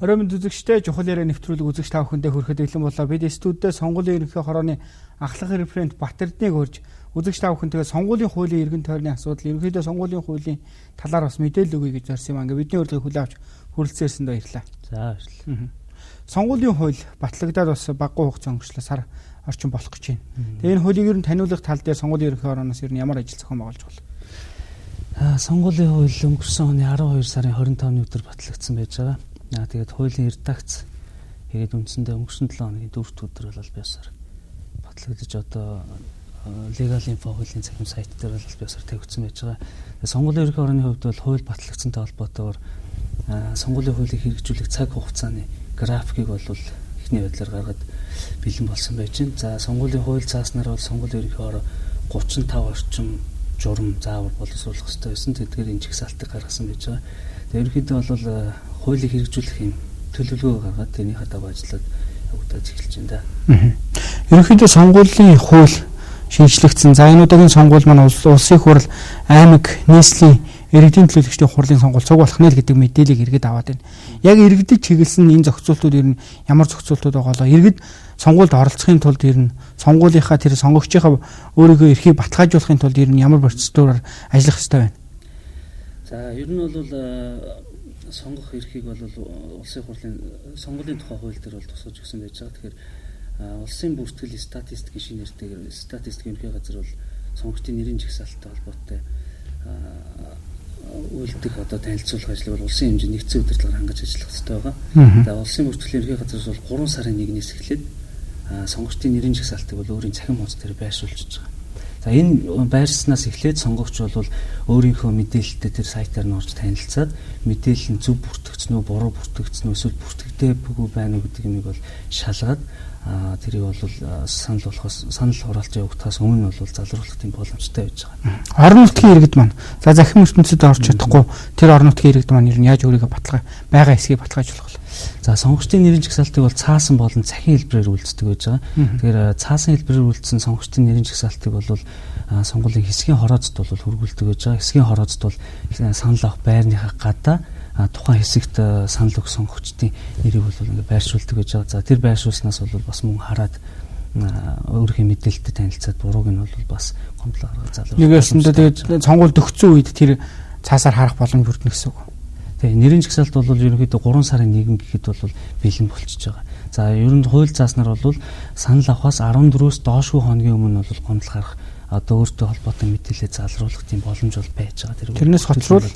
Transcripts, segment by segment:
Оройн үзэгчтэй чухал яриа нэвтрүүлэг үзэгч та бүхэндээ хүрэхэд бэлэн боллоо. Бид студидтэй сонгуулийн ерөнхий хорооны ахлах референт Батэрднийг урьж үзэгч та бүхэнтэйгээ сонгуулийн хуулийн эргэн тойрны асуудал, ерөнхийдөө сонгуулийн хуулийн талаар бас мэдээлэл өгье гэж зорьсон юм. Ингээ бидний урилгыг хүлээн авч хүрэлцээрсэнд баярлалаа. За баярлалаа. Сонгуулийн хууль батлагдаад бас баггүй хугацаа өнгөрчлөө сар орчин болох гэж байна. Тэгээ энэ хуулийг ер нь таниулах тал дээр сонгуулийн ерөнхий хорооноос ер нь ямар ажил зохион байгуулж байна? Сонгуулийн хууль өнгөрсөн оны 12 сарын 25-ны өдөр батлагдсан байж байгаа. Тэгээд хуулийн редакц тэгээд үндсэндээ өнгөрсөн 7 хоногийн 4-р өдөр бол биесаар батлагдаж одоо legal info хуулийн цахим сайт дээр бол биесаар тавигдсан байж байгаа. Сонгуулийн ерөнхий хорооны хувьд бол хууль батлагдсантай холбоотойгоор сонгуулийн хуулийг хэрэгжүүлэх цаг хугацааны графикийг бол эхний байдлаар гаргаад бэлэн болсон байж байна. За сонгуулийн хууль цааснаар бол сонгуулийн ерөнхий хороо 35 орчим журам заавар боловсруулах хэрэгтэй байсан. Тэдгээр энэ жигсаалтыг гаргасан байж байгаа. Тэгээд ерөнхийдөө бол хуулийг хэрэгжүүлэх юм төлөвлөгөө гаргаад тэрнийхээ дагуу ажиллаад явагдаж эхэлж байна да. Ерөнхийдөө сонгуулийн хууль шинжлэгдсэн. За энэ удаагийн сонгуул маань улсын хурал аймаг нийслэлийн иргэдийн төлөөлөгчдийн хурлын сонгуул цуг болох нэ гэдэг мэдээллийг иргэд аваад байна. Яг иргэдэд чиглэсэн энэ зохицуултууд ер нь ямар зохицуултууд байгаа болоо иргэд сонгуульд оролцохын тулд ер нь сонгуулийнхаа тэр сонгогчийнхаа өөрийнхөө эрхийг баталгаажуулахын тулд ер нь ямар процедураар ажиллах ёстой байна? За ер нь бол сонгох эрхийг бол улсын хурлын сонгуулийн тухай хууль дээр бол тусгаж өгсөн байж байгаа. Тэгэхээр улсын бүртгэл статистикийн шинээртэйгээр статистикийн ерхий газар бол сонгогчдын нэрийн жагсаалттай холбоотой үйлдэх одоо танилцуулах ажлыг бол улсын хэмжээнд нэгдсэн удирдлагаар хангаж ажиллах хэрэгтэй байгаа. За улсын бүртгэлийн ерхий газраас бол 3 сарын 1-ээс эхлээд сонгогчдын нэрийн жагсаалтыг бол өөрийн цахим хуудас дээр байршуулж байгаа. За энэ байрснаас эхлээд сонгогч бол өөрийнхөө мэдээлэлтэй тэр сайтаар нь орж танилцаад мэдээлэл нь зөв бүртгэгдсэн үү, буруу бүртгэгдсэн үү, эсвэл бүртгэдэггүй байна уу гэдэг юмыг бол шалгаад тэрийг бол санал хураалж явагдахаас өмнө бол залруулах тийм боломжтой байж байгаа. Орон нутгийн иргэд маань за захим ертөнцид орж чадахгүй тэр орон нутгийн иргэд маань ер нь яаж өөрийгөө байгаа эсгийг баталгаажуулах вэ? За сонгогчдын нэрийн жагсаалтыг бол цаасан болон цахим хэлбэрээр үйлддэг байж байгаа. Тэгэхээр цаасан хэлбэрээр үйлдсэн сонгогчдын нэрийн жагсаалтыг бол сонгуулийн хэсгийн хорооцод бол хөргүүлдэг байж байгаа. Хэсгийн хорооцод бол санал авах байрныхаа гадаа тухайн хэсэгт санал өгөх сонгогчдын нэрийг бол ингээ байршуулдаг байж байгаа. За тэр байршуулснаас бол бас мөн хараад өөрийнхөө мэдээлэлтэй танилцаад бурууг нь бол бас гомдлоо гаргаж залруулах. Нэгээсэндээ тэгээд сонгуульд өгсөн үед тэр цаасаар харах боломж бүрдэнэ гэсэн үг. Тэгээ нэрийн жагсаалт бол ерөнхийдөө 3 сарын 1 гэхэд бол бэлэн болчихж байгаа. За ер нь хууль зааснаар бол санал авахаас 14-өөс доошгүй хоногийн өмнө бол гомдол гарах одоо өөртөө холбоотой мэдээлэл залруулах тийм боломж бол байж байгаа. Тэрнээс хоцрол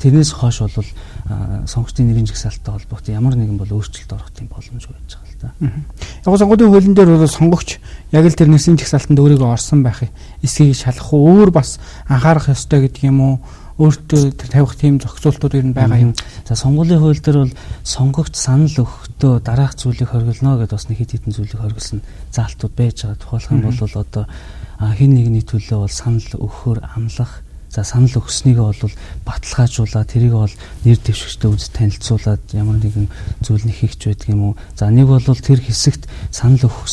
тэрнээс хойш бол сонгогчдын нэрийн жагсаалттай холбоотой ямар нэгэн бол өөрчлөлт орох тийм боломж байж байгаа л да. Яг сонгуулийн хуулийн дээр бол сонгогч яг л тэр нэрийн жагсаалтанд өөрийгөө орсон байх эсхийг шалгах уу, өөр бас анхаарах ёстой гэдэг юм уу? Өөртөө тавих тийм зохицуултууд ер нь байгаа юм. За сонгуулийн хууль дээр бол сонгогч санал өгөхдөө дараах зүйлийг хоригдно гэдээ бас нэг хэд хэдэн зүйлийг хоригдсон заалтууд байж байгаа. Тухайлх юм бол одоо хэн нэгний төлөө бол санал өгөхөөр амлах, за санал өгснийгээ бол баталгаажуулаад тэрийг бол нэр дэвшигчтэй үз танилцуулаад ямар нэгэн зүйл нэхийгч байдаг юм уу. За нэг бол тэр хэсэгт санал өгөх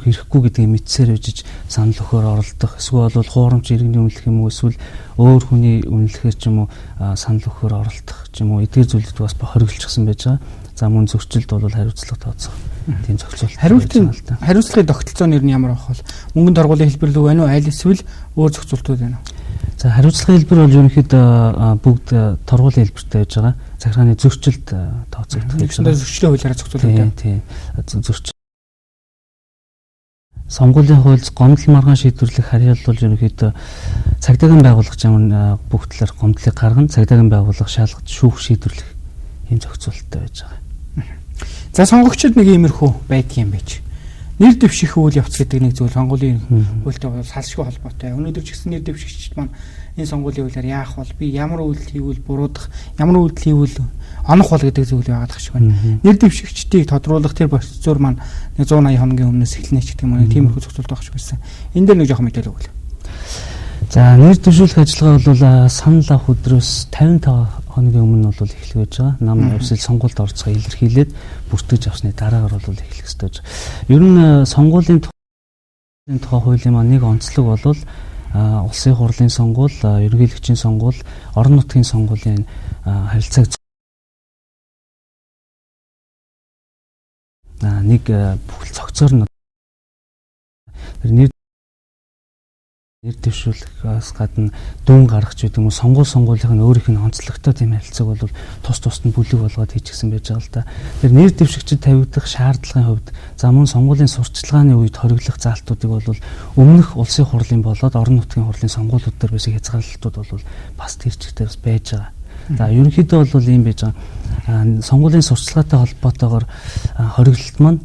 хэрэггүй гэдгийг мэдсээр үжиж санал өгөхөөр оролдох, эсвэл бол хуурамч иргэний үнэлэх юм уу, эсвэл өөр хүний үнэлэхээр ч юм уу санал өгөхөөр оролдох ч юм уу эдгээр зүйлүүд бас хоригдчихсан байж байгаа. За мөн зөрчилд бол хариуцлага тооцох тийм зохицуулт. Хариуцлагын тогтолцоо нь ямар байх вэ? Мөнгөнд торгуулийн хэлбэр л байна уу, аль эсвэл өөр зохицуултууд байна уу? За хариуцлагын хэлбэр бол ерөнхийдөө бүгд торгуулийн хэлбэртэй байж байгаа. Захиргааны зөрчилд тооцогдох. Зөрчлийн хуулиараа зохицуулдаг. Тийм. Зөрчил. Сонгуулийн хуульд гомдол маргаан шийдвэрлэх харьяал бол ерөнхийдөө цагдаагийн байгууллагч ямар бүх талаар гомдлыг гаргана, цагдаагийн байгууллага шалгаж шүүх шийдвэрлэх ийм зохицуулттай байж байгаа. За сонгогчид нэг иймэрхүү байдаг юм байж. Нэр дэвших үйл явц гэдэг нэг зүйл сонгуулийн хуультай бол салшгүй холбоотой. Өнөөдөр ч гэсэн нэр дэвшигчид маань энэ сонгуулийн хуулиар яах бол би ямар үйлдэл хийвэл буруудах, ямар үйлдэл хийвэл онох бол гэдэг зүйл байгаад тах шиг байна. Нэр дэвшигчдийг тодруулах тэр процедур маань 180 хоногийн өмнөөс эхэлнэ ч гэдэг юм уу. Тиймэрхүү зохицуулт байх шиг байсан. Энэ дээр нэг жоохон мэдээлэл өгвөл. За нэр дэвшүүлэх ажиллагаа бол санал авах өдрөөс 55 хоногийн өмнө бол эхлэх байж байгаа. Нам явсэл сонгуульд орцгоо илэрхийлээд бүртгэж авсны дараагаар бол эхлэх ёстой гэж. Ер нь сонгуулийн тухай хуулийн маань нэг онцлог бол улсын хурлын сонгуул, ерөнхийлөгчийн сонгуул, орон нутгийн сонгуулийн харилцааг нэг бүхэл цогцоор нь нэр дэвшүүлэхээс гадна дүн гаргаж байдаг юм уу сонгуулийн өөрийнх нь онцлогтой тийм харилцааг бол тусд нь бүлэг болгоод хийчихсэн байж байгаа л да. Тэр нэр дэвшигчид тавигдах шаардлагын хувьд за мөн сонгуулийн сурталчилгааны үед хориглох заалтуудыг бол өмнөх улсын хурлын болоод орон нутгийн хурлын сонгуулиуд дээр байсан хязгаарлалтууд бол бас тэр чигтээ бас байж байгаа. За ерөнхийдөө бол ийм байж байгаа. Сонгуулийн сурталчилгаатай холбоотойгоор хориглолт маань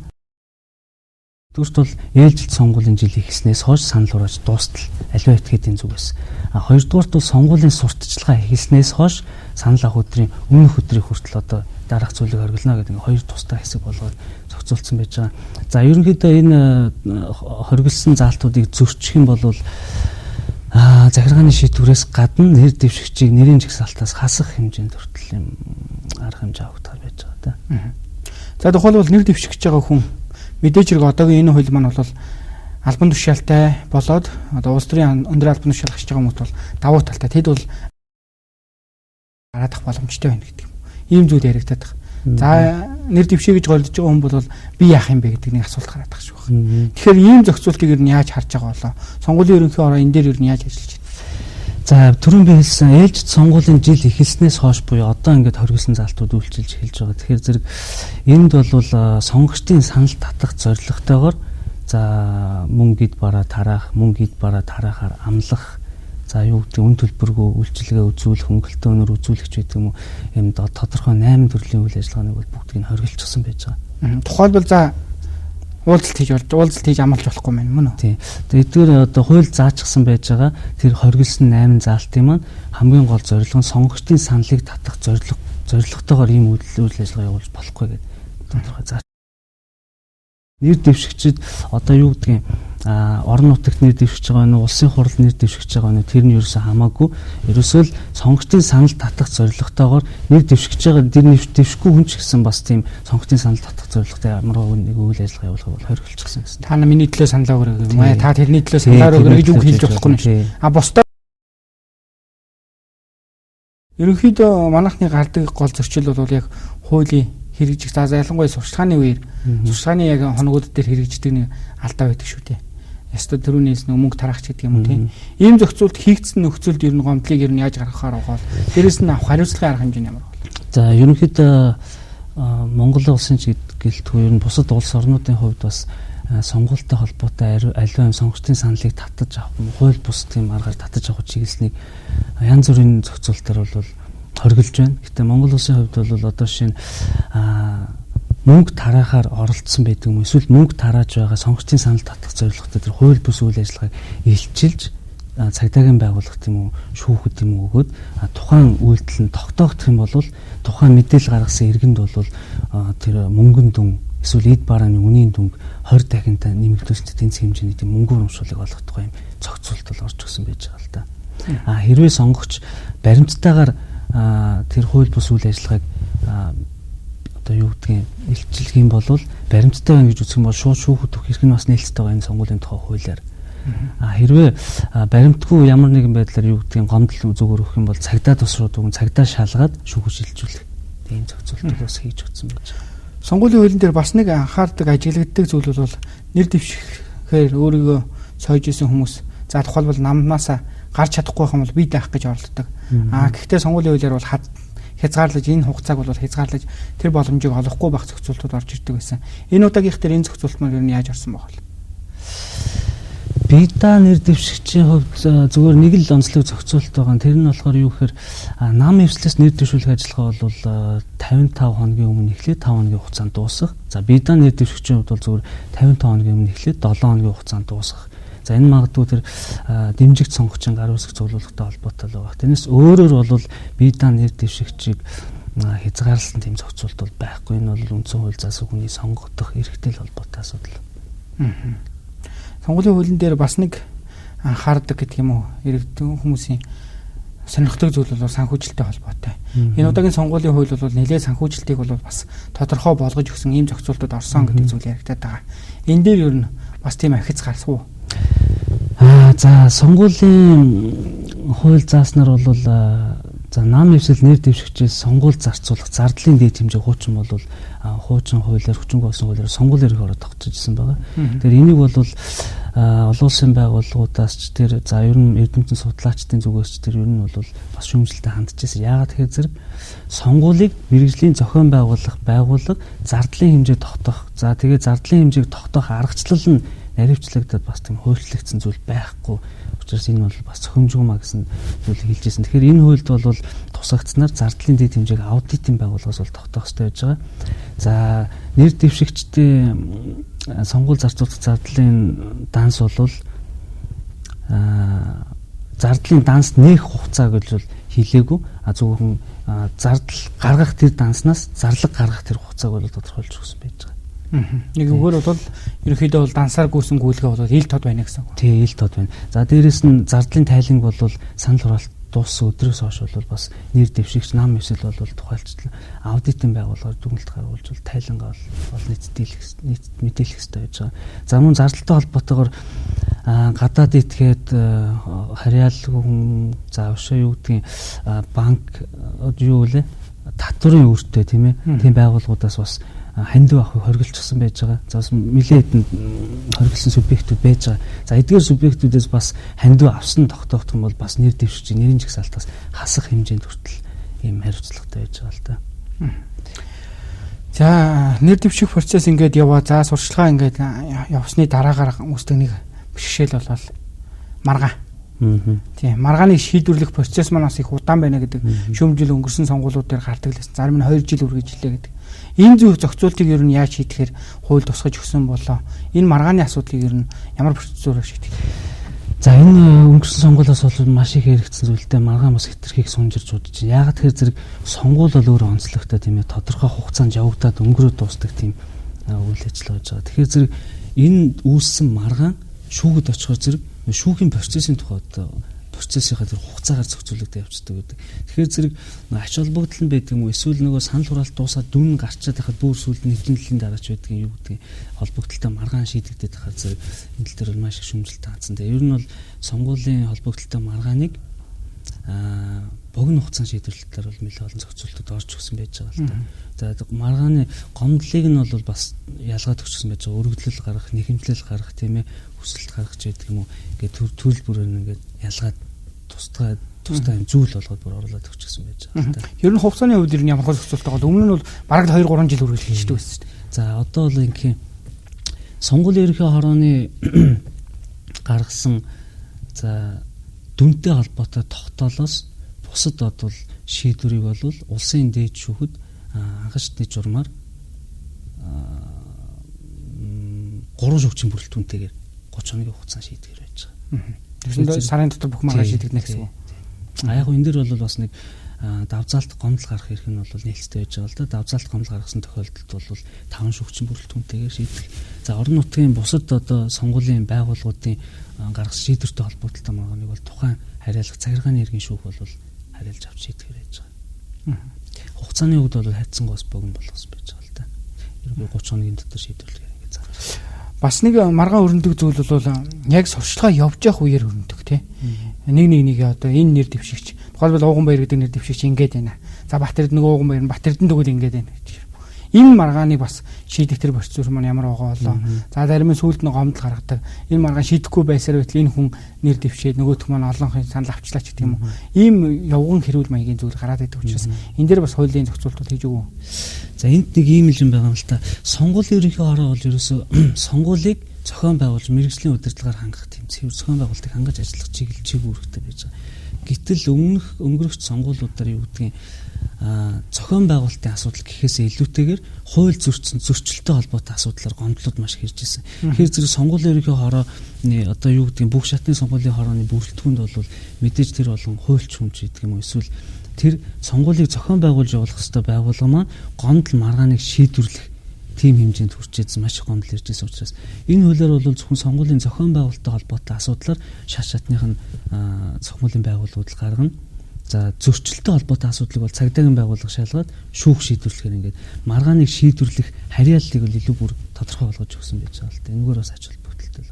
Дүүрт бол ээлжилт сонгуулийн жил эхэлснээс хойш санал хурааж дуустал аливаа этгээдийн зүгээс. Хоёрдугаарт бол сонгуулийн сурталчилгаа эхэлснээс хойш санал авах өдрийн өмнөх өдрийн хүртэл одоо дараах зүйлийг хориглоно гэдэг хоёр тусдаа хэсэг болгоод зохицуулсан байж байгаа. За ерөнхийдөө энэ хориглосон заалтуудыг зөрчих юм бол захиргааны шийдвэрээс гадна нэр дэвшигчийг нэрийн жагсаалтаас хасах хэмжээнд хүртэл юм арга хэмжээ авагдах байж байгаа та. За тухайлбал нэр дэвшигч байгаа хүн мэдээж хэрэг одоогийн энэ хууль маань бол албан тушаалтай болоод одоо улс төрийн өндөр албан тушаал хашиж байгаа хүмүүс бол давуу талтай. Тэд бол гараадах боломжтой байна гэдэг юм. Ийм зүйл яригдаад байгаа. За нэр дэвшээ гэж голдож байгаа хүн бол би яах юм бэ гэдэг нэг асуулт гараад байгаа шүү. Тэгэхээр ийм зохицуултыг ер нь яаж харж байгаа болоо? Сонгуулийн ерөнхий ороо энэ дээр ер нь яаж ажиллаж байна? За түрүүн би хэлсэн ээлжид сонгуулийн жил эхэлснээс хойш буюу одоо ингээд хориглосон заалтууд үйлчилж эхэлж байгаа. Тэгэхээр зэрэг энд бол сонгогчдын санал татах зорилготойгоор за мөн гид бараа тараахаар амлах за юу гэдэг үн төлбөргүй үйлчилгээ үзүүлэх хөнгөлтөө өнөр үзүүлэгч гэдэг юм уу юм тодорхой 8 төрлийн үйл ажиллагааны бол бүгдийг нь хориглочихсон байж байгаа. Тухайлбал за уулзалт хийж амлаж болохгүй мэн мөн үү? Тийм. Тэгэхээр одоо хууль заачсан байж байгаа тэр хориглосон 8 заалтын маань хамгийн гол зорилго нь сонгогчдын саналыг татах зорилготойгоор ийм үйл ажиллагаа явуулж болохгүй гэдэг тодорхой заач. Нэр дэвшигчид одоо юу гэдгийг орон нутагт нэр дэвшиж байгаа нь улсын хурлд нэр дэвшиж байгаа нь тэр нь ерөөсөө хамаагүй. Ерөөсөө л сонгогчдын санал татах зорилготойгоор нэр дэвшиж байгаа тэр нэр дэвшихгүй хүн ч гэсэн бас тийм сонгогчдын санал татах зорилготой ямар нэг үйл ажиллагаа явуулах бол хориглочихсон гэсэн. Та миний төлөө саналаа өгөрэй юм аа. Та тэрний төлөө саналаа өгөрэй гэж үг хэлж болохгүй нь. Босдоо ерөнхийдөө манайхны гардаг гол зөрчил бол яг хуулийн хэрэгжих за ялангуяа сурчлагын үеэр сурчлагын яг хоногуд дээр хэрэгждэг нэг алдаа байдаг шүү дээ. Ястаа төрүүнээс нэг мөнгө тарахч гэдэг юм уу тийм. Ийм зохицуулт хийгдсэн нөхцөлд ер нь гомдлыг ер нь яаж гаргахаар байгаа бол дээрэс нь авах хариуцлагын арга хэмжээ нь ямар бол. За ерөнхийдөө Монголын улсын гэлтгүй ер нь бусад улс орнуудын хувьд бас сонгуультай холбоотой аливаа сонгогчдын саналыг татаж авах хууль бус тийм аргаар татаж авах чиглэлснийг янз бүрийн зохицуултаар бол хориглож байна. Гэтэ Монгол улсын хувьд бол одоо шинэ мөнгө тараахаар оролцсон байдаг юм. Эсвэл мөнгө тарааж байгаа сонгогчдын санал татах зорилготой тэр хууль бус үйл ажиллагааг илчилж цагдаагийн байгууллага тийм үү шүүхэд юм өгөөд тухайн үйлдэл нь тогтоогдох юм бол тухайн мэдээлэл гаргасан иргэнд бол тэр мөнгөн дүн эсвэл эд барааны үнийн дүнг 20 дахинтай нэмэгдүүлсэн тэнцэх хэмжээний тийм мөнгө урамшууллыг олгохдох юм зохицуулт бол орж өгсөн байж байгаа л да. Хэрвээ сонгогч баримттайгаар тэр хууль бус үйл ажиллагааг одоо юу гэдгийг илчилэх юм бол баримттай байна гэж үзэх юм бол шууд шүүхэд өгөх хэрэг нь бас нээлттэй байгаа энэ сонгуулийн тухай хуулиар. Хэрвээ баримтгүй ямар нэгэн байдлаар юу гэдгийг гомдол зүгээр өгөх юм бол цагдаа тусрууд өгөн цагдаа шалгаад шүүхэд шилжүүлэх. Тийм зохицуултыг бас хийж өгсөн байж байгаа. Сонгуулийн хуулийн дээр бас нэг анхаардаг ажиглагддаг зүйл бол нэр дэвшихээр өөрийгөө сойж исэн хүмүүс за тухайлбал намнаасаа гарч чадахгүй юм бол бие даах гэж оролддог. Гэхдээ сонгуулийн хуулиар бол хязгаарлаж энэ хугацааг бол хязгаарлаж тэр боломжийг олохгүй байх зохицуултууд орж ирдэг байсан. Энэ удаагийнх дээр энэ зохицуулт маань юу яаж орсон баг вэ? Бие нэр дэвшигчийн хувьд зүгээр нэг л онцлог зохицуулт байгаа. Тэр нь болохоор юу гэхээр нам эвслээс нэр дэвшүүлэх ажиллагаа бол 55 хоногийн өмнө эхлээд 5 хоногийн хугацаанд дуусах. За бие нэр дэвшигчийн хувьд бол зүгээр 55 хоногийн өмнө эхлээд 7 хоногийн хугацаанд дуусах. За энэ магадгүй тэр дэмжигт сонгогчийн гар үсэг цуглуулгатай холбоотой л байгаа. Тэрнээс өөрөөр бол бие нэр дэвшигчийг хязгаарласан тийм зохицуулт бол байхгүй. Энэ бол үндсэн хууль заасан хүний сонгогдох эрхтэй л холбоотой асуудал. Сонгуулийн хуулийн дээр бас нэг анхаардаг гэдэг юм уу? Иргэдэн хүмүүсийн сонирхдаг зүйл бол санхүүжилттэй холбоотой. Энэ удаагийн сонгуулийн хууль бол нэлээд санхүүжилтийг бол бас тодорхой болгож өгсөн ийм зохицуултууд орсон гэдэг зүйл яригдаад байгаа. Энэ дээр ер нь бас тийм ахиц гарсан уу? За сонгуулийн хууль зааснаар бол За нам дэвшил нэр дэвшигчээс сонгуул зарцуулах зардлын дээд хэмжээ хуучин бол хуучин хуулиар хүчингүй болсон хуулиар сонгуулийн эрхийг ороод тогтчихсон байгаа. Тэгэхээр энийг бол олон улсын байгууллагуудаас ч тэр за ер нь эрдэмтэн судлаачдын зүгээс ч тэр ер нь бол бас шүүмжлэлтэй хандж байсан. Яагаад тэгэхээр зэрэг сонгуулийг мэргэжлийн зохион байгууллага зардлын хэмжээ тогтоох. За тэгээд зардлын хэмжээг тогтоох аргачлал нь наривчлагдаад бас тийм хуульчлагдсан зүйл байхгүй. Учраас энэ бол бас зохимжгүй гэсэн зүйлийг хэлж ирсэн. Тэгэхээр энэ хуульд бол тусгагдсанаар зардлын дэд хэмжээг аудитын байгууллагаас бол тогтоох хэрэгтэй байж байгаа. За нэр дэвшигчдийн сонгуул зарцуулах зардлын данс бол зардлын данс нээх хугацаа гэж бол хэлээгүй. Зөвхөн зардал гаргах тэр данснаас зарлаг гаргах тэр хугацааг бол тодорхойлж өгсөн байж байгаа. Нэг өгөр бол ерөнхийдөө бол дансаар гүйсэн гүйлгээ бол ил тод байна гэсэн үг. Тий, ил тод байна. За дээрэс нь зардлын тайланг бол санал хураалт дууссан өдрөөс хойш бол бас нэр дэвшигч нам эсвэл бол тухайлчлал аудитын байгууллагаар дүгнэлт гаргуулж бол тайлангаа бол нийт мэдээлэх хэрэгтэй байж байгаа. За мөн зардалтай холбоотойгоор гадаад этгээд харьяалал хүн за ушаа юу гэдгийг банк юу вэ? Татврын үүрэгтэй тийм ээ. Тийм байгууллагуудаас бас хандив авахыг хоригдчихсан байж байгаа. За бас нэлээд хоригдсан субъектүүд байж байгаа. За эдгээр субъектүүдээс бас хандив авсан тогтоох юм бол бас нэр дэвшигчийн нэрийн жагсаалтаас хасах хэмжээнд хүртэл ийм хариуцлагатай байж байгаа л да. За нэр дэвших процесс ингээд яваа. За сурчлагаа ингээд явсны дараагаар үүсдэг нэг бэрхшээл болол маргаан. Тийм маргааныг шийдвэрлэх процесс манаас их удаан байна гэдэг шүүмжил өнгөрсөн сонгуулиуд дээр гардаг лсэн. Зарим нь 2 жил үргэлжилээ гэдэг. Энэ зөв зохицуултыг ер нь яаж шийдэхээр хууль тусгаж өгсөн болоо. Энэ маргааны асуудлыг ер нь ямар процедураар шийдэх вэ? За энэ өнгөрсөн сонгуулиас бол маш их хэрэгцсэн зүйлтэй маргаан бас хэтэрхийг сунжирч удаж байна. Яагаад тэгэхээр зэрэг сонгуул бол өөрөө онцлогтой тийм ээ тодорхой хугацаанд явагдаад өнгөрөөд дуусдаг тийм үйл ажиллагаа гэж байгаа. Тэгэхээр зэрэг энэ үүссэн маргаан шүүгэд очихоор зэрэг шүүхийн процессын тухайд процессынхаа тэр хугацаагаар зохицуулагдаж явцдаг гэдэг. Тэгэхээр зэрэг ач холбогдол нь байдаг юм уу? Эсвэл нөгөө санал хураалт дуусаад дүн гарчаад байхад бүр сүүлд нэвтрүүллийн дараач байдаг юм юу гэдэг холбогдолтой маргаан шийдэгдээд байхад зэрэг энэ тал дээр маш их шүүмжлэлтэй хандсан. Тэгээ ер нь бол сонгуулийн холбогдолтой маргааныг богино хугацаанд шийдвэрлэлээр бол нэлээд олон зохицуултад орж өгсөн байж байгаа л да. За маргааны гомдлыг нь бол бас ялгаад өгсөн байж байгаа. Өргөдлөл гаргах, нэхэмжлэл гаргах тийм ээ хүсэлт гаргаж байдаг юм уу? Ингээд төрөл бүрээр ингээд ялгаад тустай зүйл болгоод бүр оруулаад өгчихсэн байж байгаа л да. Ер нь хугацааны хувьд ер нь ямар зохицуулттай бол өмнө нь бол бараг 2-3 жил үргэлжилдэг байсан шүү дээ. За одоо бол ингээд сонгуулийн ерөнхий хорооны гаргасан за дүнтэй холбоотой тогтоолоос бусад бодвол шийдвэрийг бол улсын дээд шүүхэд анхаарчны журмаар 3 шүүгчийн бүрэлдэхүүнтэйгээр 30 хоногийн хугацаанд шийдэхэр байж байгаа. Тэгэхээр сарын дотор бүх маргаан шийдэгдэнэ гэсэн үг. Яг энэ дэр бол бас нэг давзаалт гомдол гарах хэрэг нь бол нээлттэй байж байгаа л да. Давзаалт гомдол гаргасан тохиолдолд бол 5 шүүгчийн бүрэлдэхүүнтэйгээр шийдэх. За орон нутгийн бусад одоо сонгуулийн байгууллагуудын гаргасан шийдвэртэй холбоотой маргааныг бол тухайн хариалах цагиргааны иргэн шүүх бол хариалж авч шийдэхэр байж байгаа. Хугацааны хувьд бол хайцсангоос богино болгос байж байгаа л да. Ерөнхийдөө 30 хоногийн дотор шийдвэрлэхээр ингэ зааж. Бас нэг маргаан өрнөдөг зүйл бол яг сурчлага явж явах үеэр өрнөдөг тий. Нэг одоо энэ нэр дэвшигч. Тухайлбал Ууган баяр гэдэг нэр дэвшигч ингэж байна. За Батэрд нөгөө Ууган баяр нь Батэрдэн тэгвэл ингэж байна гэж. Энэ маргааныг бас шийдэх тэр процедур маань ямар байгаа болоо. За зарим нь сүүлд нэг гомдол гаргадаг. Энэ маргаан шийдэхгүй байсаар байтал энэ хүн нэр дэвшээд нөгөөх маань олонхын санал авчлаач гэдэг юм уу. Ийм явган хэрүүл маягийн зүйл гараад байдаг учраас энэ дээр бас хуулийн зохицуултууд хийж өгөө. За энд нэг ийм юм байгаа юм л та. Сонгуулийн ерөнхий хороо бол ерөөсөө сонгуулийг зохион байгуулж мэргэжлийн удирдлагаар хангах тийм цэвэр зохион байгуулалтыг хангаж ажиллах чиглэл үүрэгтэй байж байгаа. Гэтэл өнгөрөгч сонгуулиудаар юу гэдгийг зохион байгуулалтын асуудал гэхээсээ илүүтэйгээр хууль зөрчилтэй холбоотой асуудлаар гомдлууд маш хэрж ирсэн. Тэгэхээр зэрэг сонгуулийн ерөнхий хорооны одоо юу гэдгийг бүх шатны сонгуулийн хорооны бүрэлдэхүүнд бол мэдээж тэр болон хуульч хүмж гэдэг юм уу эсвэл тэр сонгуулийг зохион байгуулж явуулах ёстой байгууллага маань гомдол маргааныг шийдвэрлэх тийм хэмжээнд хүрчээсэн маш их гомдол ирж байсан учраас энэ хуулиар бол зөвхөн сонгуулийн зохион байгуулалттай холбоотой асуудлаар шатных нь сонгуулийн байгууллагууд л гаргана. За зөрчилтэй холбоотой асуудлыг бол цагдаагийн байгууллага шалгаад шүүх шийдвэрлэхээр ингээд маргааныг шийдвэрлэх харьяаллыг бол илүү бүр тодорхой болгож өгсөн байж байгаа л да. Энэгээр бас ач холбогдолтой л.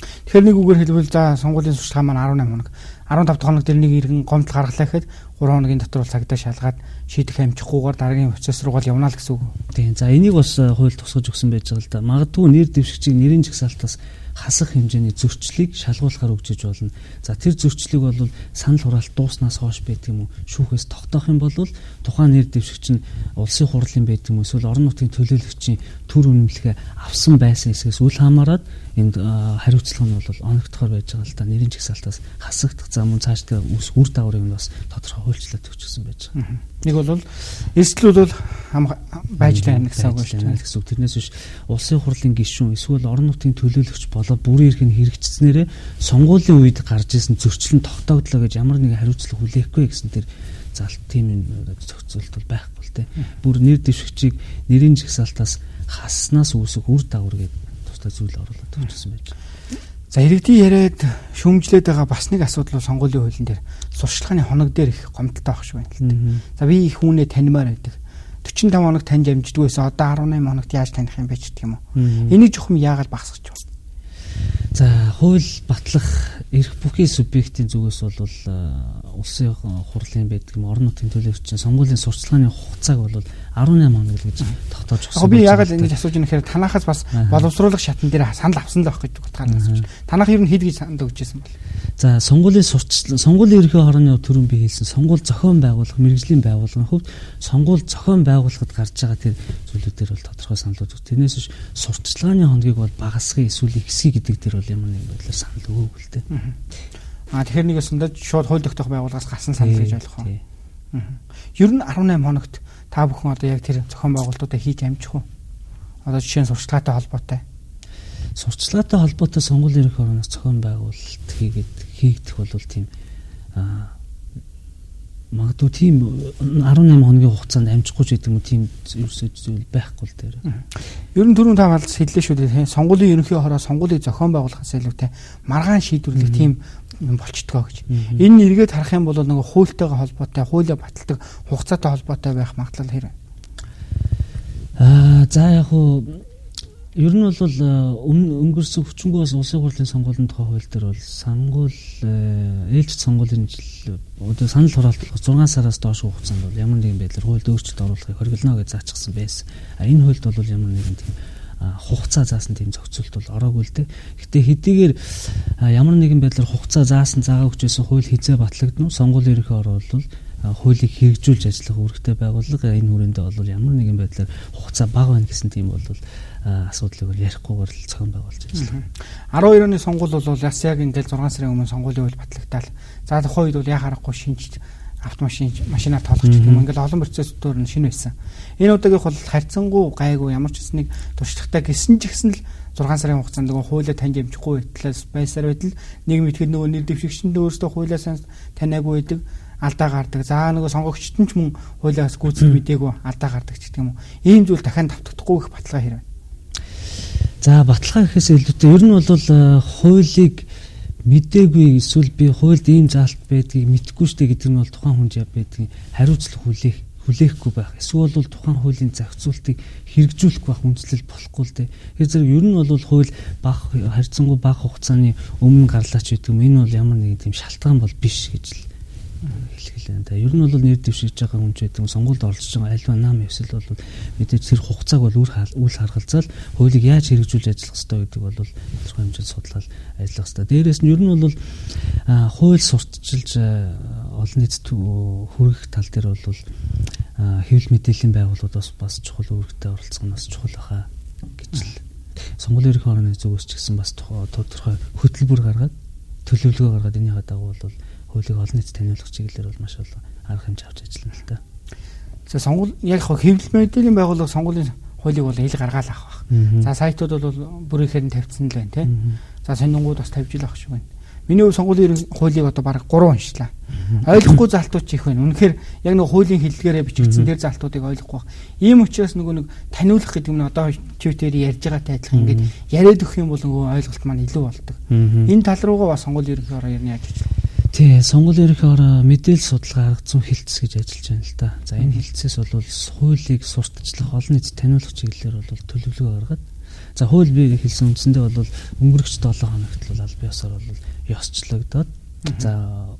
Тэгэхээр нэг үгээр хэлбэл за сонгуулийн сурчлагын маань 18 хоног 15 хоног дээр нэг иргэн гомдол гаргалаа гэхэд хоногийн дотор бол цагдаа шалгаад шийдэх амжихгүйгээр дараагийн процесс руугаа явна л гэсэн үг. Тийм. За энийг бас хууль тусгаж өгсөн байж байгаа л да. Магадгүй нэр дэвшигчийг нэрийн жагсаалтаас хасах хэмжээний зөрчлийг шалгуулахаар өгчиж болно. За тэр зөрчлийг бол санал хураалт дууснаас хойш байдаг юм уу, шүүхээс тогтоох юм бол тухайн нэр дэвшигч нь улсын хурлын байдаг юм уу, эсвэл орон нутгийн төлөөлөгчийн төр үнэмлэхээ авсан байсан эсгээс үл хамааран энд хариуцлага нь бол оногдохоор байж байгаа л да. Нэрийн жагсаалтаас хасагдах за мөн цаашдаа үр дагаврыг нь бас тодорхой хуульчлаад өгчихсөн байж байгаа. Нэг бол эрсдлүүд бол байж байна гэсэн үг шүү дээ. Тэрнээс биш улсын хурлын гишүүн эсвэл орон нутгийн төлөөлөгч болоод бүрийн эрх нь хэрэгжснээрээ сонгуулийн үед гарч исэн зөрчил нь тогтогдлоо гэж ямар нэгэн хариуцлага хүлээхгүй гэсэн тэр залт тийм зохицуулт бол байхгүй л дээ. Бүр нэр дэвшигчийг нэрийн жагсаалтаас хаснаас үүсэх үр дагавар гэдэг тусдаа зүйл оруулаад өгсөн байж байна. За иргэдийн яриад шүүмжлээд байгаа бас нэг асуудал бол сонгуулийн хуулийн дээр сурчлагын хоног дээр их гомдолтой байх шиг байна л дээ. За би их хүнээ танимаар байдаг. 45 хоног таньж амждгүй байсан. Одоо 18 хоногт яаж таних юм бэ ч гэх юм уу. Энийг зөвхөн яагаад багасгах вэ? За хууль батлах эрх бүхий субъектийн зүгээс бол улсын хурлын байдаг юм орон нутгийн төлөөлөгчийн сонгуулийн сурчлагын хугацааг бол 18 хоног л гэж тогтоож өгсөн. Би яагаад ингэж асууж байгаа гэхээр танахаас бас боловсруулах шатн дээр санал авсан л байх гэж утгаар асууж. Танах ер нь хэд гэж санал өгчээсэн бол. За сонгуулийн ерхий хорооны төрөн би хэлсэн сонгуул зохион байгуулах мэргэжлийн байгууллагын хувьд сонгуул зохион байгуулахад гарч байгаа тэр зүйлүүдээр бол тодорхой саналууд өгч. Тэрнээс биш сурталчилгааны хоногийг бол багасгах эсвэл ихсгий гэдэг дээр бол ямар нэгэн байдлаар санал өгөөгүй л дээ. Тэгэхээр нэг өсөндөө шууд хууль тогтоох байгууллагаас гарсан санал гэж ойлгох уу? Ер нь 18 хоногт та бүхэн одоо яг тэр зохион байгуулалтуудаа хийж амжих уу? Одоо жишээ нь сурчлагатай холбоотой. Сурчлагатай холбоотой сонгуулийн ерхий хорооноос зохион байгуулалт хийгдэх бол тийм магадгүй тийм 18 хоногийн хугацаанд амжихгүй ч гэдэг юм тийм зүйл байхгүй л дээр. Ер нь түрүүн та малс хэллээ шүү дээ. Сонгуулийн ерөнхий хороо сонгуулийг зохион байгуулахаас илүүтэй маргаан шийдвэрлэх тийм юм болчтгоо гэж. Энэ эргээд харах юм бол нөгөө хуультайгаа холбоотой, хуулиа баталдаг хугацаатай холбоотой байх магадлал хэрэг. За яг хуу ер нь бол өнгөрсөн хүчингү бас улсын хурлын сонгуулийн тухай хууль дээр бол сонгуул ээлжид сонгуулийн жил одоо санал хураалт 6 сараас доош хугацаанд бол ямар нэгэн байдлаар хуульд өөрчлөлт оруулахыг хориглоно гэж заачсан байсан. Энэ хуульд бол ямар нэгэн тийм хугацаа заасан тийм зохицуулт бол ороогүй л дээ. Гэтэ хэдийгээр ямар нэгэн байдлаар хугацаа заасан заагаа өгчээсэн хууль хизээ батлагдана. Сонгуулийн ерхий хороо бол хуулийг хэрэгжүүлж ажиллах үүрэгтэй байгууллага энэ хүрээндээ бол ямар нэгэн байдлаар хугацаа бага байна гэсэн тийм бол асуудлыг ярихгүйгээр л зохион байгуулж ажиллана. 12 оны сонгуул бол бас яг ингээл 6 сарын өмнө сонгуулийн хууль батлагдтал. За тухайн үед бол яа харахгүй шинж машинаар тоолох ч юм ингээл олон процессор нь шинэ байсан. Энэ удаагийнх бол харьцангуй гайгүй ямар ч нэг туршлагатай гэсэн ч гэсэн л 6 сарын хугацаанд нөгөө хуулиа таньж амжихгүй байтлаас байсаар байтал нийгэм итгэл нөгөө нэр дэвшигчэндээ өөрсдөө хуулиа сайн таниагүй байдаг алдаа гардаг. За нөгөө сонгогчд нь ч мөн хуулиас гүйцэл мдээгүй алдаа гардаг ч гэдэг юм уу. Ийм зүйл дахин давтагдахгүй их баталгаа хэрэг. За баталгаа гэхээс илүүтэй ер нь бол хуулийг мэдээгүй эсвэл би хуульд ийм заалт байдгийг мэдгүй штэ гэдэг нь бол тухайн хүнд яв байдгийг хариуцлага хүлээхгүй байх. Эсвэл бол тухайн хуулийн зохицуултыг хэрэгжүүлэх байх үндслэл болохгүй л дээ. Тэгэхээр зэрэг ер нь бол хууль харьцангуй бага хугацааны өмнө гарлаач гэдэг юм. Энэ бол ямар нэгэн тийм шалтгаан бол биш гэж л хэлхэлээ. Ер нь бол нэр дэвшиж байгаа хүн ч гэдэг сонгуульд оролцож байгаа альва нам эвсэл бол мэдээж тэр хугацааг бол үл харгалзаал хуулийг яаж хэрэгжүүлж ажиллах ёстой гэдэг бол тодорхой хэмжээнд судлаад ажиллах ёстой. Дээрээс нь ер нь бол хууль сурталчилж олон нийтэд хүргэх тал дээр бол хэвлэл мэдээллийн байгууллагууд бас чухал үүрэгтэй оролцох нь бас чухал байхаа гэж л сонгуулийн ерхий хорооны зүгээс ч гэсэн бас тодорхой хөтөлбөр гаргаад төлөвлөгөө гаргаад энийхээ дагуу бол хуулийг олон нийтэд таниулах чиглэлээр бол маш олон арга хэмжээ авч ажиллана л та. За сонгуул яг хэвлэл мэдээллийн байгууллага сонгуулийн хуулийг бол ил гаргаал авах байх. За сайтууд бол бүрийнхээр нь тавьсан л байна тий. За сонингууд бас тавьж л авах шиг байна. Миний хувьд сонгуулийн хуулийг одоо бараг 3 уншлаа. Ойлгохгүй залтууд ч их байна. Үнэхээр яг нэг хуулийн хэллэгээрээ бичигдсэн тэр залтуудыг ойлгохгүй байх. Ийм учраас нөгөө нэг таниулах гэдэг нь одоо Twitter-ээр ярьж байгаатай адилхан ингээд яриад өгөх юм бол нөгөө ойлголт маань илүү болдог. Энэ тал руугаа бас сонгуулийн ерөнхий хороо ярина яаж ажиллах. Тий, сонгуулийн ерөнхий хороо мэдээлэл судалгаа арга зүйн хилцс гэж ажиллаж байна л да. За энэ хилцээс бол хуулийг сурталчлах олон нийтэд таниулах чиглэлээр бол төлөвлөгөө гаргаад за хууль би хэлсэн үндсэндээ бол өнгөрөх 7 хоногт бол аль биесээр бол ёсчлогдоод за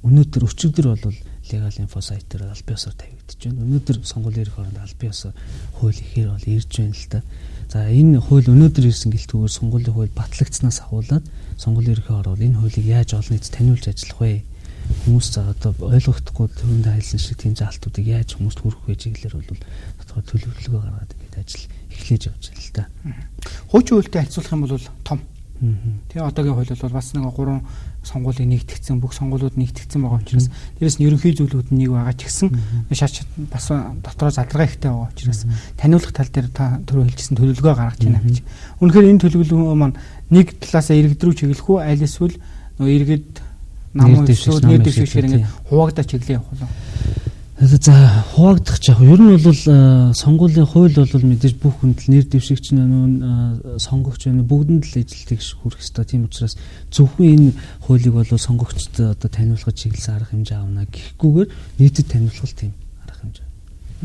өнөөдөр өчигдөр бол legal info сайтаар аль бие ёсоор тавигдчих байна. Өнөөдөр сонгуулийн эрх оронд аль бие ёсоор хууль ихээр бол ирж байна л да. За энэ хууль өнөөдөр ирсэн гэлтгүүгээр сонгуулийн хууль батлагдсанаас ахуулаад сонгуулийн эрхийн орол энэ хуулийг яаж олон нийтэд таниулж ажиллах вэ? Хүмүүс за одоо ойлгохдохгүй түрүүнд хэлсэн шиг тийм заалтуудыг яаж хүмүүст хүргэх вэ гэхлээр бол тодорхой төлөвлөгөө гаргаад ингээд ажил эхлэж явж байна л да. Хуучин хуультай харьцуулах юм бол том. Тэгээ одоогийн хууль бол бас нэг 3 сонгуулийн нэгтгэгдсэн бүх сонгуулиуд нэгтгэгдсэн байгаа учраас дээрэс нь ерөнхий зүйлүүд нэг байгаа ч гэсэн шаач бас дотроо задаргаа ихтэй байгаа учраас таниулах тал дээр та түрүү хэлжсэн төлөвлөгөө гаргаж байна гэж. Үнэхээр энэ төлөвлөгөө маань нэг талаасаа иргэд рүү чиглэх үү аль эсвэл нөгөө иргэд намын дэвшүүлж нэр дэвшүүлэхээр ингээд хуваагдаа чиглээ явах уу? За хуваагдах ч яг ер нь бол сонгуулийн хууль бол мэдээж бүх хүнд л нэр дэвшигч нүүн сонгогч байна бүгдэнд л эзэлтийг хүрэх ёстой. Тийм учраас зөвхөн энэ хуулийг бол сонгогчд одоо таниулахад чиглэсэн арга хэмжээ авна гэхгүйгээр нийтэд таниулах тийм арга хэмжээ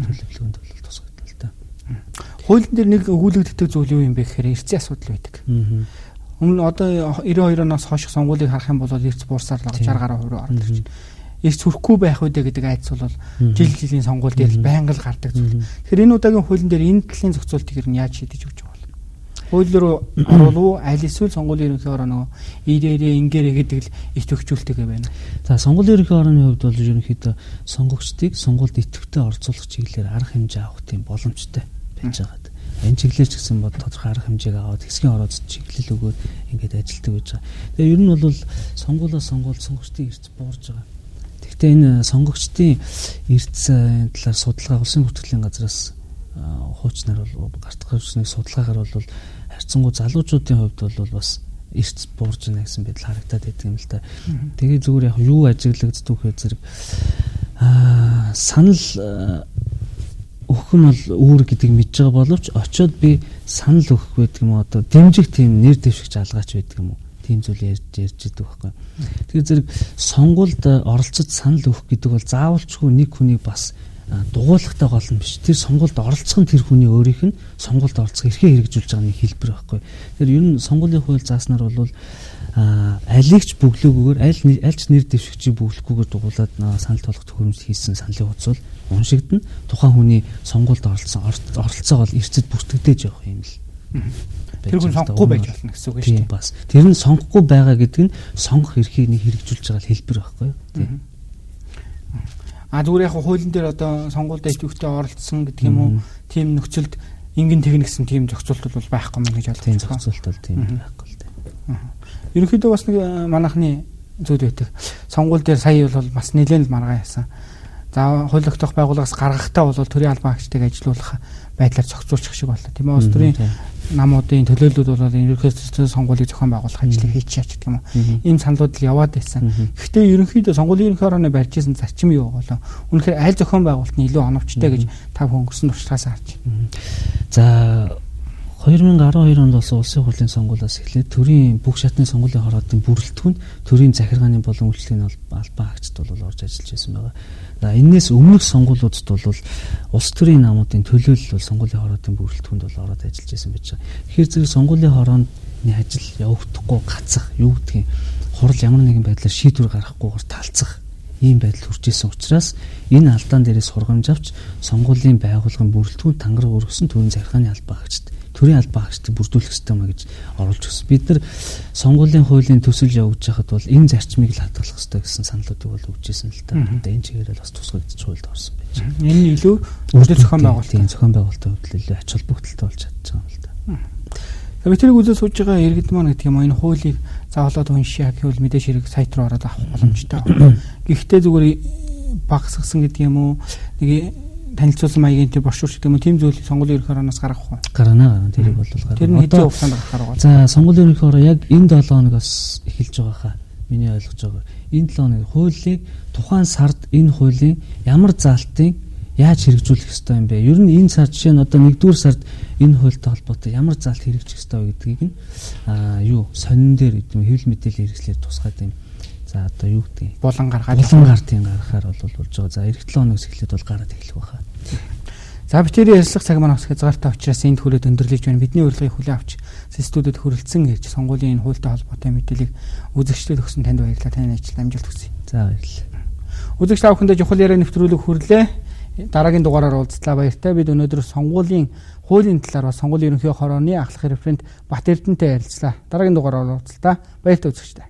төлөвлөгөөнд бол тусгагдана л та. Хуулийн дээр нэг өгүүлэгддэг зүйл юу юм бэ гэхээр эрсцийн асуудал байдаг. Өмнө одоо 92 оноос хойш сонгуулийг харах юм бол эрс буурсаар л 60 гаруй хувь орж ирж байна. Эрс хүрэхгүй байх үедээ гэдэг айдас бол жил жилийн сонгуул дээр л байнга л гардаг зүйл. Тэгэхээр энэ удаагийн хуулийн дээр энэ талын зохицуултыг нь яаж шийдэж өгч байгаа вэ? Хууль руу оруулах аль эсвэл сонгуулийн ерөнхий ороо нөгөө ирээрээ ингээрээ гэдэг л ит өгчүүлтэйгээ байна. За сонгуулийн ерөнхий орооны хувьд бол ерөнхийдөө сонгогчдыг сонгуульд идэвхтэй оролцуулах чиглэлээр арга хэмжээ авах тийм боломжтой байж байгаа. Энэ чиглэлээр ч гэсэн бод тодорхой арга хэмжээг аваад хэсгийн орооцод чиглэл өгөөд ингээд ажилтдаг байж байгаа. Тэгээ ер нь бол сонгуулиас сонгуульд сонгогчдын эрс буурж байгаа. Гэхдээ энэ сонгогчдын эрс талаар судалгаа улсын бүртгэлийн газраас хуучнаар бол гартах хүчний судалгаагаар бол харьцангуй залуучуудын хувьд бол бас эрс буурж байна гэсэн байдал харагдаад байдаг юм л та. Тэгээ зүгээр яг юу ажиглагддаг вэ зэрэг санал өгөх нь бол үүр гэдэг мэдж байгаа боловч очиод би санал өгөх байдаг юм уу одоо дэмжих тийм нэр дэвшигч алгаач байдаг юм уу? Тийм зүйл ярьж идэг байхгүй. Тэгэхээр зэрэг сонгуульд оролцож санал өгөх гэдэг бол заавалчгүй нэг хүнийг бас дугуйлахтай гол нь биш. Тэр сонгуульд оролцох нь тэр хүний өөрийнх нь сонгуульд оролцох эрхээ хэрэгжүүлж байгаа нэг хэлбэр байхгүй. Тэгэхээр ер нь сонгуулийн хууль зааснаар бол алийг ч бөглөөгүйгээр аль ч нэр дэвшигчийг бөглөхгүйгээр дугуулад санал болгох төхөөрөмж хийсэн саналын утас бол уншигдана. Тухайн хүний сонгуульд оролцоо бол эрсэд бүртгэгдэж явах юм л. Тэр хүн сонгохгүй байж болно гэсэн үг шүү дээ. Бас тэр нь сонгохгүй байгаа гэдэг нь сонгох эрхийг нэг хэрэгжүүлж байгаа хэлбэр байхгүй юу? Тийм. Зүгээр яг хуулийн дээр одоо сонгуульд идэвхтэй оролцсон гэдэг юм уу? Тийм нөхцөлд ингэн тэгнэ гэсэн тийм зохицуулт бол байхгүй мэн гэж ойлгож байна. Тийм зохицуулт бол тийм байхгүй л дээ. Ерөнхийдөө бас нэг манайхны зүйл байдаг. Сонгууль дээр сая бол бас нэлээд л маргаа яасан. За хууль тогтоох байгууллагаас гаргахтаа бол төрийн албан хаагчдыг ажилуулах байдлаар зохицуулчих шиг боллоо. Тийм ээ. Улс төрийн намуудын төлөөллүүд бол ерөнхийдөө сонгуулийг зохион байгуулах ажлыг хийчихэж гэх юм уу. Ийм саналуд л яваад байсан. Гэхдээ ерөнхийдөө сонгуулийн ерөнхий орооны барьж исэн зарчим юу болоо. Үнэхээр аль зохион байгуулалт нь илүү оновчтой гэж та бүхэн өнгөрсөн туршлагаас харж байна. За 2012 онд болсон улсын хурлын сонгуулиас эхлээд төрийн бүх шатны сонгуулийн хороодын бүрэлдэхүүнд төрийн захиргааны болон үйлчлэгийн албан хаагчид бол орж ажиллаж байсан байгаа. За энэс өмнөх сонгуулиудад бол улс төрийн намуудын төлөөлөл бол сонгуулийн хороодын бүрэлдэхүүнд бол ороод ажиллаж байсан байж байгаа. Тэгэхээр зэрэг сонгуулийн хорооны ажил явагдахгүй гацах юу гэдгийг хурал ямар нэгэн байдлаар шийдвэр гаргахгүйгээр талцах ийм байдал хүрч ирсэн учраас энэ алдаан дээрээс сургамж авч сонгуулийн байгууллагын бүрэлдэхүүнд тангараг өргөсөн төрийн захиргааны албан хаагчид төрийн албан хаагчдыг бүрдүүлэх систем гэж оруулж өгсөн. Бид нар сонгуулийн хуулийн төсөл явуулж байхад бол энэ зарчмыг л хадгалах хэрэгтэй гэсэн саналуудыг бол өгч ирсэн л та. Энэ чигээр л бас тусгагдчих хуульд орсон байж байгаа. Энэ илүү үрдэл зохион байгуулалт. Зохион байгуулалтын хувьд илүү ач холбогдолтой болж чадчих юм л та. За бид тэрийг үзэл сууж байгаа иргэд маань гэдэг юм энэ хуулийг заавалаад уншия гэвэл мэдээж хэрэг сайт руу ороод авах боломжтой. Гэхдээ зүгээр багсгсан гэдэг юм уу нэг танилцуулсан маягийн тийм боршууч гэдэг юм уу тийм зүйл сонгуулийн ерөнхий орооноос гаргах уу? Гарна. Тэрийг бол гарна. Тэр нь хэдийн хугацаанд гарахаар байгаа. За сонгуулийн ерөнхий ороо яг энэ 7 хоногоос эхэлж байгаа хаа. Миний ойлгож байгаа. Энэ 7 хоног хуулийг тухайн сард энэ хуулийн ямар заалтыг яаж хэрэгжүүлэх ёстой юм бэ? Ер нь энэ сар жишээ нь одоо 1-р сард энэ хуультай холбоотой ямар заалт хэрэгжих ёстой вэ гэдгийг нь сонин дээр хэвлэл мэдээлэл хэрэгслээр тусгаад юм. За одоо юу гэдэг булан гаргаад гарахаар бол болж байгаа. За эх 7 хоногс эхлээд бол гараад эхлэх байхаа. За битэрийн ярилцлага цаг маань бас хязгаартай учраас энд хүрээд өндөрлөж байна. Бидний урилгыг хүлээн авч студиуд хүрэлцэн ирж сонгуулийн энэ хуультай холбоотой мэдээллийг үзэгчдэд өгсөн танд баярлалаа. Таны ажил амжилт хүсье. За баярлалаа. Үзэгч та бүхэндээ чухал яриа нэвтрүүлэг хүрлээ. Дараагийн дугаараар уулзлаа, баяртай. Бид өнөөдөр сонгуулийн хуулийн талаар бас сонгуулийн ерөнхий хорооны ахлах референт Бат Эрдэнэтэй ярилцлаа. Дараагийн дугаараар уулзлаа. Баяртай үзэгчтэй.